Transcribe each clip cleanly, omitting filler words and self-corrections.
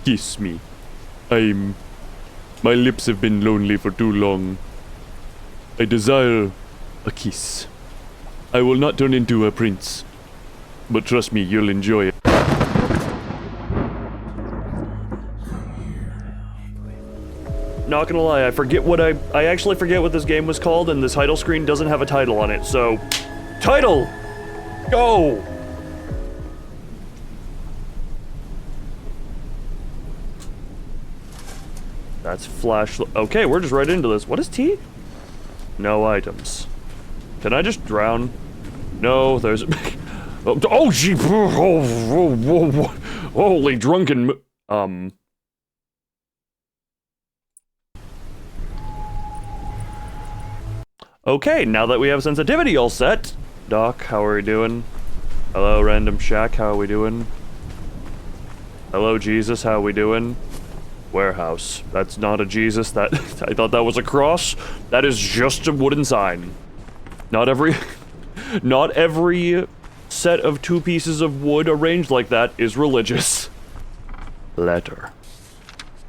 Kiss me. My lips have been lonely for too long. I desire a kiss. I will not turn into a prince, but trust me, you'll enjoy it. Not gonna lie, I actually forget what this game was called, and the title screen doesn't have a title on it, so... Title! Go! That's flash... Okay, we're just right into this. What is T? No items. Can I just drown? No, there's... oh, gee... Holy drunken... Okay, now that we have sensitivity all set... Doc, how are we doing? Hello, Random Shack, how are we doing? Hello, Jesus, how are we doing? Warehouse. That's not a Jesus, that... I thought that was a cross. That is just a wooden sign. Not every set of 2 pieces of wood arranged like that is religious. Letter.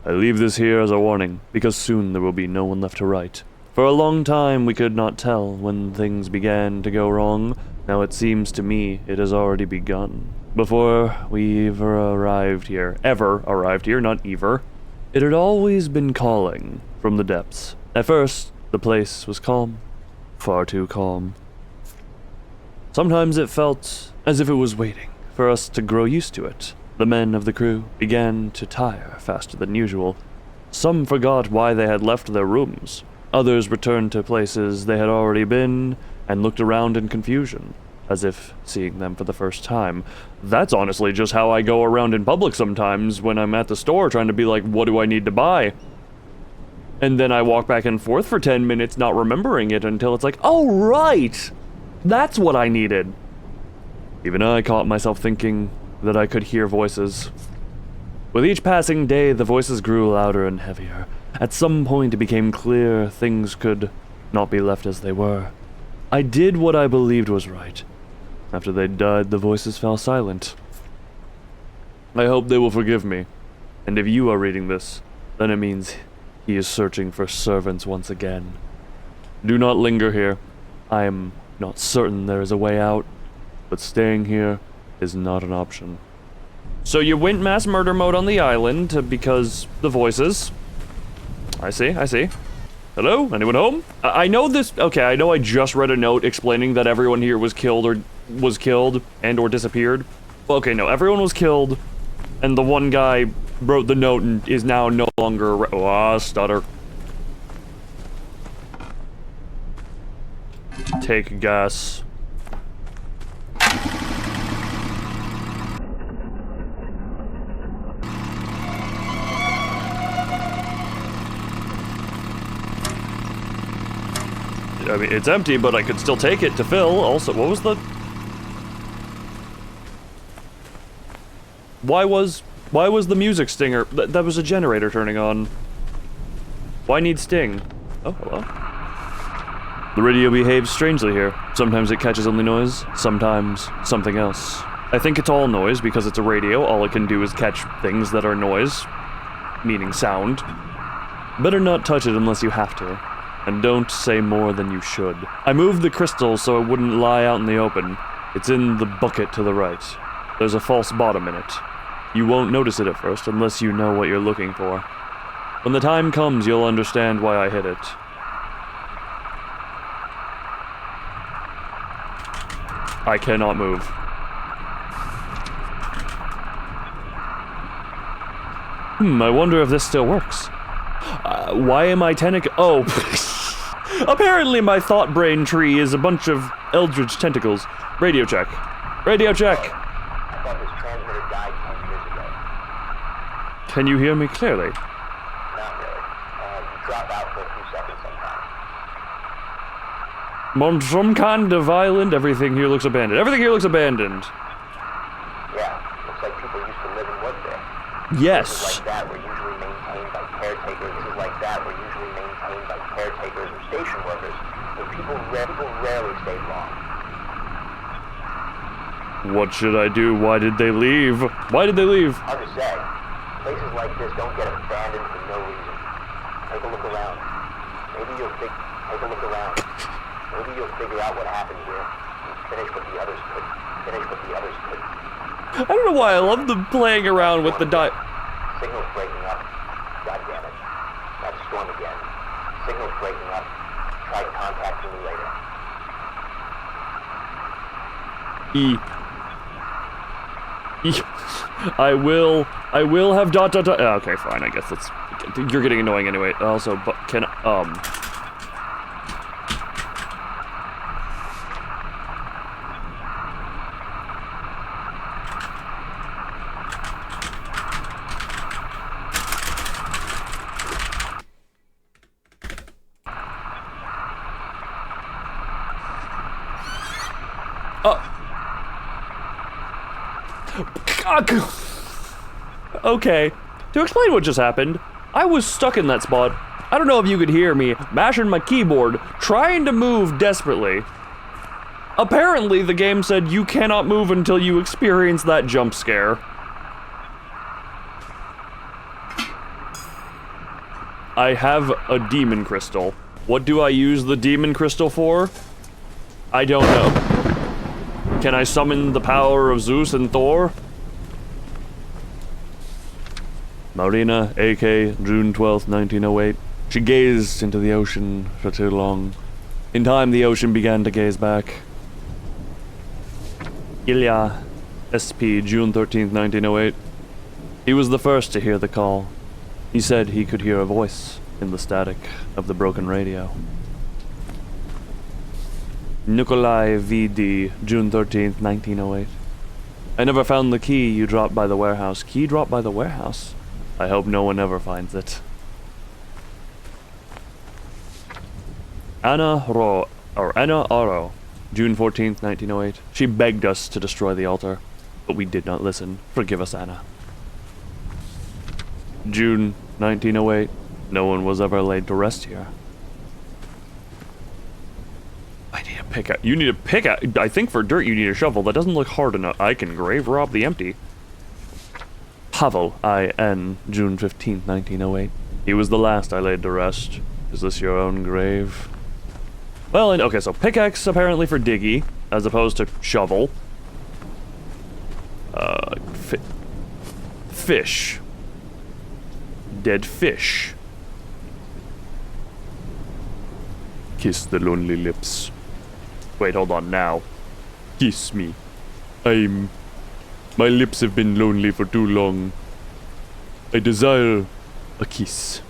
I leave this here as a warning, because soon there will be no one left to write. For a long time we could not tell when things began to go wrong. Now it seems to me it has already begun. Before we ever arrived here, not ever, it had always been calling from the depths. At first, the place was calm. Far too calm. Sometimes it felt as if it was waiting for us to grow used to it. The men of the crew began to tire faster than usual. Some forgot why they had left their rooms. Others returned to places they had already been and looked around in confusion, as if seeing them for the first time. That's honestly just how I go around in public sometimes when I'm at the store trying to be like, what do I need to buy? And then I walk back and forth for 10 minutes not remembering it until it's like, oh right! That's what I needed! Even I caught myself thinking that I could hear voices. With each passing day, the voices grew louder and heavier. At some point it became clear things could not be left as they were. I did what I believed was right. After they died, the voices fell silent. I hope they will forgive me. And if you are reading this, then it means he is searching for servants once again. Do not linger here. I am not certain there is a way out, but staying here is not an option. So you went mass murder mode on the island because the voices. I see. Hello? Anyone home? I know this... Okay, I know I just read a note explaining that everyone here was killed or disappeared. Okay, no, everyone was killed, and the one guy wrote the note and is now no longer... stutter. Take gas. I mean, it's empty, but I could still take it to fill. Also, what was the... Why was the music stinger... That was a generator turning on. Why need sting? Oh, hello. The radio behaves strangely here. Sometimes it catches only noise, sometimes something else. I think it's all noise because it's a radio. All it can do is catch things that are noise, meaning sound. Better not touch it unless you have to. And don't say more than you should. I moved the crystal so it wouldn't lie out in the open. It's in the bucket to the right. There's a false bottom in it. You won't notice it at first unless you know what you're looking for. When the time comes, you'll understand why I hid it. I cannot move. I wonder if this still works. Why am I Oh, apparently my thought brain tree is a bunch of Eldritch tentacles. Radio check. Radio check. I thought this transmitter died 10 years ago. Can you hear me clearly? Not really. You drop out for a few seconds sometimes. On some kind of island, everything here looks abandoned. Everything here looks abandoned. Yeah, looks like people used to live and work there. Yes. Places like that were usually maintained by caretakers. Places like that were usually maintained by caretakers or station workers. But people rarely stayed long. What should I do? Why did they leave? Why did they leave? Hard to say. Places like this don't get abandoned for no reason. Take a look around. Maybe you'll take a look around. Maybe you'll figure out what happened here. And finish what the others could. Finish what the others could. I don't know why I love them playing around with the Signal's breaking up. God damn it. That storm again. Signal's breaking up. Try contacting me later. I will have ... Okay, fine, I guess that's... You're getting annoying anyway. Also, but can, Okay, to explain what just happened, I was stuck in that spot. I don't know if you could hear me mashing my keyboard, trying to move desperately. Apparently, the game said you cannot move until you experience that jump scare. I have a demon crystal. What do I use the demon crystal for? I don't know. Can I summon the power of Zeus and Thor? Marina, A.K., June 12th, 1908. She gazed into the ocean for too long. In time, the ocean began to gaze back. Ilya, SP, June 13th, 1908. He was the first to hear the call. He said he could hear a voice in the static of the broken radio. Nikolai V.D., June 13th, 1908. I never found the key you dropped by the warehouse. Key dropped by the warehouse? I hope no one ever finds it. Anna Oro, June 14th, 1908. She begged us to destroy the altar, but we did not listen. Forgive us, Anna. June 1908. No one was ever laid to rest here. I need a pickaxe. You need a pickaxe. I think for dirt you need a shovel. That doesn't look hard enough. I can grave rob the empty. Pavel, I.N., June 15th, 1908. He was the last I laid to rest. Is this your own grave? Well, and okay, so pickaxe apparently for diggy, as opposed to shovel. Fish. Dead fish. Kiss the lonely lips. Wait, hold on now. Kiss me. My lips have been lonely for too long. I desire a kiss.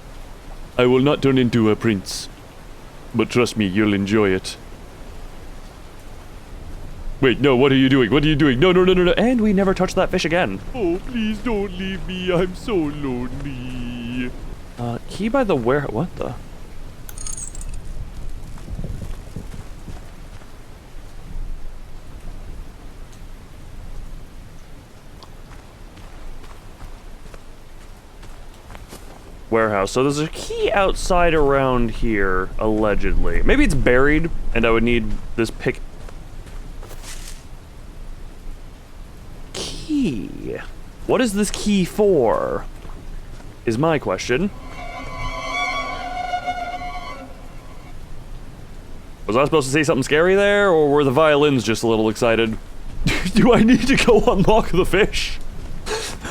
I will not turn into a prince. But trust me, you'll enjoy it. Wait, no, what are you doing? What are you doing? No. And we never touched that fish again. Oh, please don't leave me. I'm so lonely. Key by the where? What the? Warehouse. So there's a key outside around here, allegedly. Maybe it's buried, and I would need this pick. Key. What is this key for? Is my question. Was I supposed to say something scary there, or were the violins just a little excited? Do I need to go unlock the fish?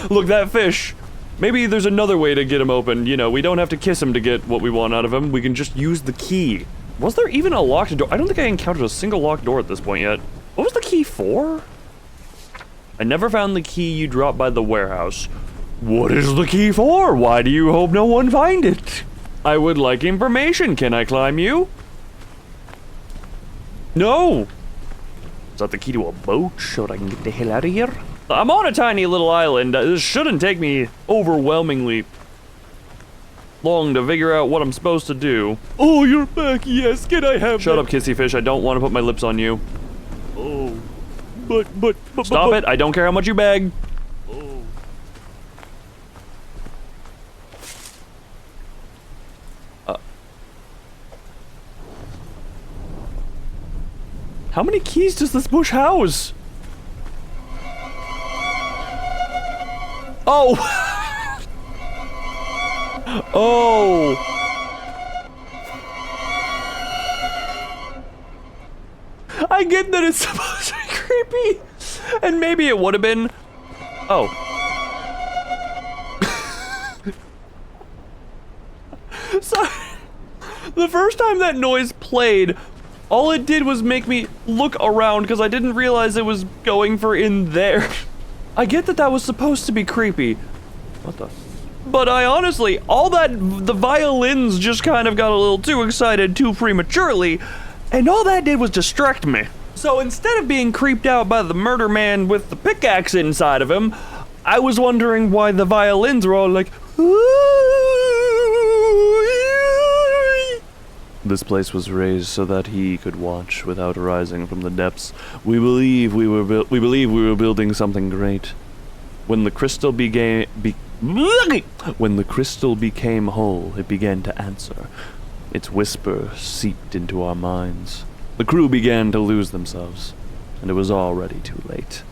Look, that fish. Maybe there's another way to get him open. You know, we don't have to kiss him to get what we want out of him. We can just use the key. Was there even a locked door? I don't think I encountered a single locked door at this point yet. What was the key for? I never found the key you dropped by the warehouse. What is the key for? Why do you hope no one find it? I would like information. Can I climb you? No. Is that the key to a boat so I can get the hell out of here? I'm on a tiny little island. This shouldn't take me overwhelmingly long to figure out what I'm supposed to do. Oh, you're back. Yes, can I have Shut up, kissy fish. I don't want to put my lips on you. Oh. But Stop it. I don't care how much you beg. Oh. How many keys does this bush house? Oh! Oh! I get that it's supposed to be creepy, and maybe it would have been. Oh. Sorry. The first time that noise played, all it did was make me look around because I didn't realize it was going for in there. I get that that was supposed to be creepy. What the? But I honestly, the violins just kind of got a little too excited too prematurely, and all that did was distract me. So instead of being creeped out by the murder man with the pickaxe inside of him, I was wondering why the violins were all like, This place was raised so that he could watch without rising from the depths. We believe we were building something great. When the crystal became whole, it began to answer. Its whisper seeped into our minds. The crew began to lose themselves, and it was already too late.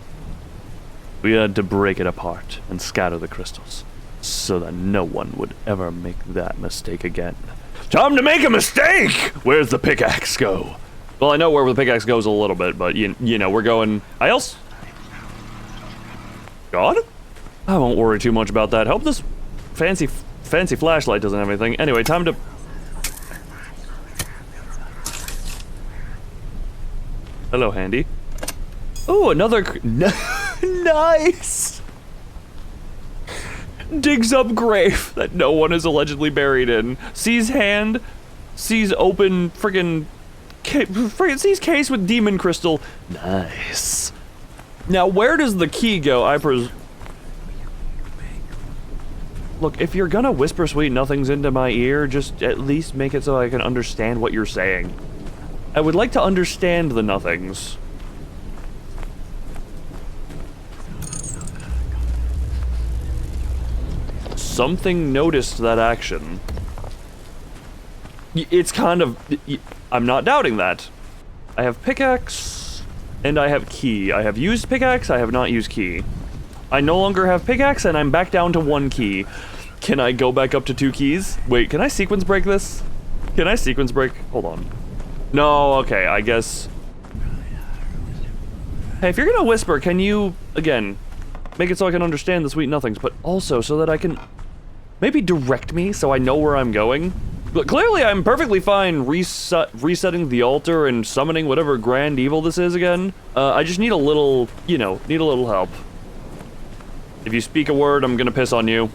We had to break it apart and scatter the crystals, so that no one would ever make that mistake again. Time to make a mistake! Where's the pickaxe go? Well, I know where the pickaxe goes a little bit, but you know, we're going... God? I won't worry too much about that. Hope this fancy flashlight doesn't have anything. Anyway, time to... Hello, Handy. Oh, another... Nice! Digs up grave that no one is allegedly buried in. Sees hand. Sees open friggin' sees case with demon crystal. Nice. Now, where does the key go? Look, if you're gonna whisper sweet nothings into my ear, just at least make it so I can understand what you're saying. I would like to understand the nothings. Something noticed that action. It's kind of... I'm not doubting that. I have pickaxe, and I have key. I have used pickaxe, I have not used key. I no longer have pickaxe, and I'm back down to 1 key. Can I go back up to 2 keys? Wait, can I sequence break this? Can I sequence break? Hold on. No, okay, I guess... Hey, if you're gonna whisper, can you, again, make it so I can understand the sweet nothings, but also so that I can maybe direct me so I know where I'm going? But clearly I'm perfectly fine resetting the altar and summoning whatever grand evil this is again. I just need a little, need a little help. If you speak a word, I'm gonna piss on you.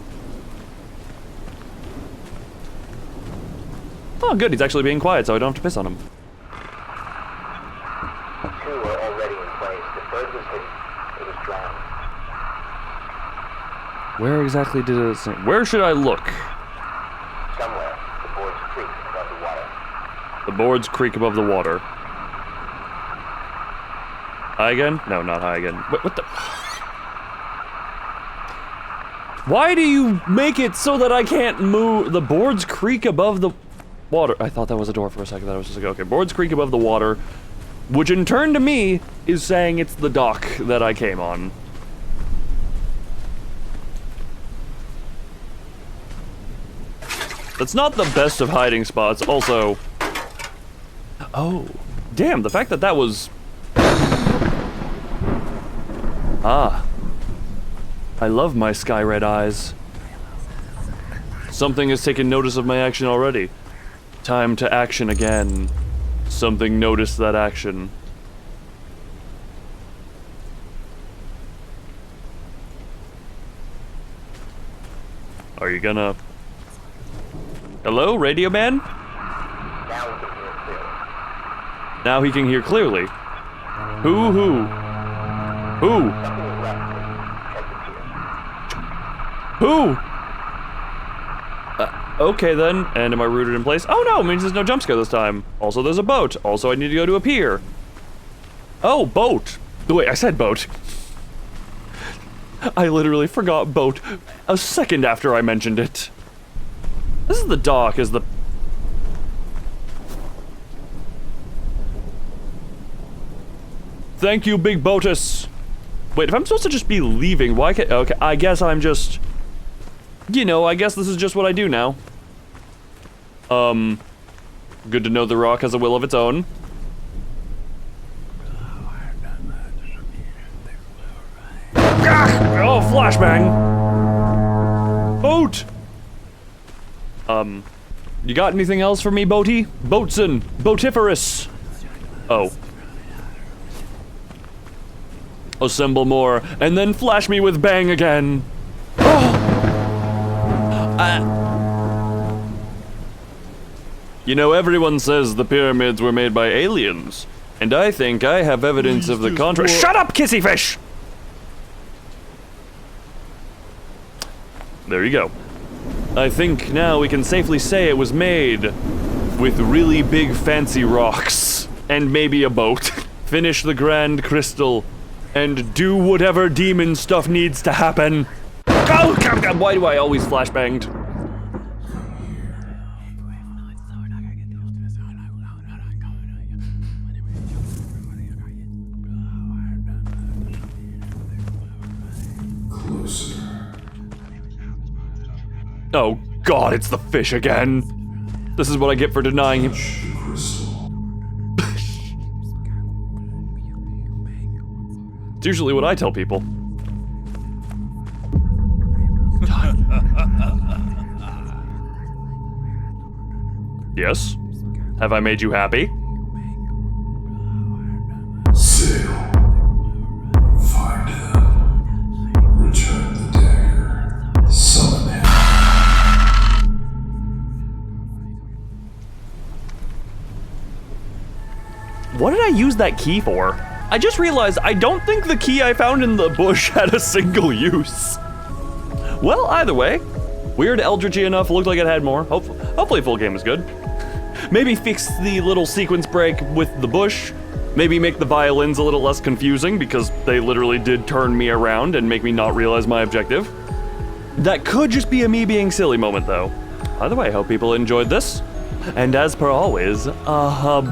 Oh, good, he's actually being quiet, so I don't have to piss on him. 2 are already in place. The 3rd was hidden. It was drowned. Where exactly did it say? Where should I look? Somewhere, the boards creak above the water. The boards creak above the water. High again? No, not high again. What the? Why do you make it so that I can't move? The boards creak above the water. I thought that was a door for a second. I was just like, okay, boards creak above the water, which in turn to me is saying it's the dock that I came on. That's not the best of hiding spots. Also, oh, damn, the fact that that was... Ah. I love my sky red eyes. Something has taken notice of my action already. Time to action again. Something noticed that action. Are you gonna... Hello, Radio Man? Now he can hear clearly. Who? Who? Okay then, and am I rooted in place? Oh no, it means there's no jump scare this time. Also there's a boat. Also I need to go to a pier. Oh, boat. Wait, I said boat. I literally forgot boat a second after I mentioned it. This is the dock, is the... Thank you, Big Boatus. Wait, if I'm supposed to just be leaving, why can't... Okay, I guess I'm just... you know, I guess this is just what I do now. Good to know the rock has a will of its own. Oh, flashbang! Boat! You got anything else for me, Boaty? Boatswain! Boatiferous! Oh. Assemble more, and then flash me with bang again! You know, everyone says the pyramids were made by aliens, and I think I have evidence of the contrary. Shut up, kissy fish! There you go. I think now we can safely say it was made with really big fancy rocks and maybe a boat. Finish the grand crystal and do whatever demon stuff needs to happen. Oh, God, why do I always flashbanged? Oh God, it's the fish again. This is what I get for denying him. It's usually what I tell people. Yes? Have I made you happy? Sail. Find him. Return the dagger. Summon him. What did I use that key for? I just realized I don't think the key I found in the bush had a single use. Well, either way, weird Eldritchy enough, looked like it had more. Hopefully full game is good. Maybe fix the little sequence break with the bush. Maybe make the violins a little less confusing because they literally did turn me around and make me not realize my objective. That could just be a me being silly moment though. Either way, I hope people enjoyed this. And as per always, bye-bye.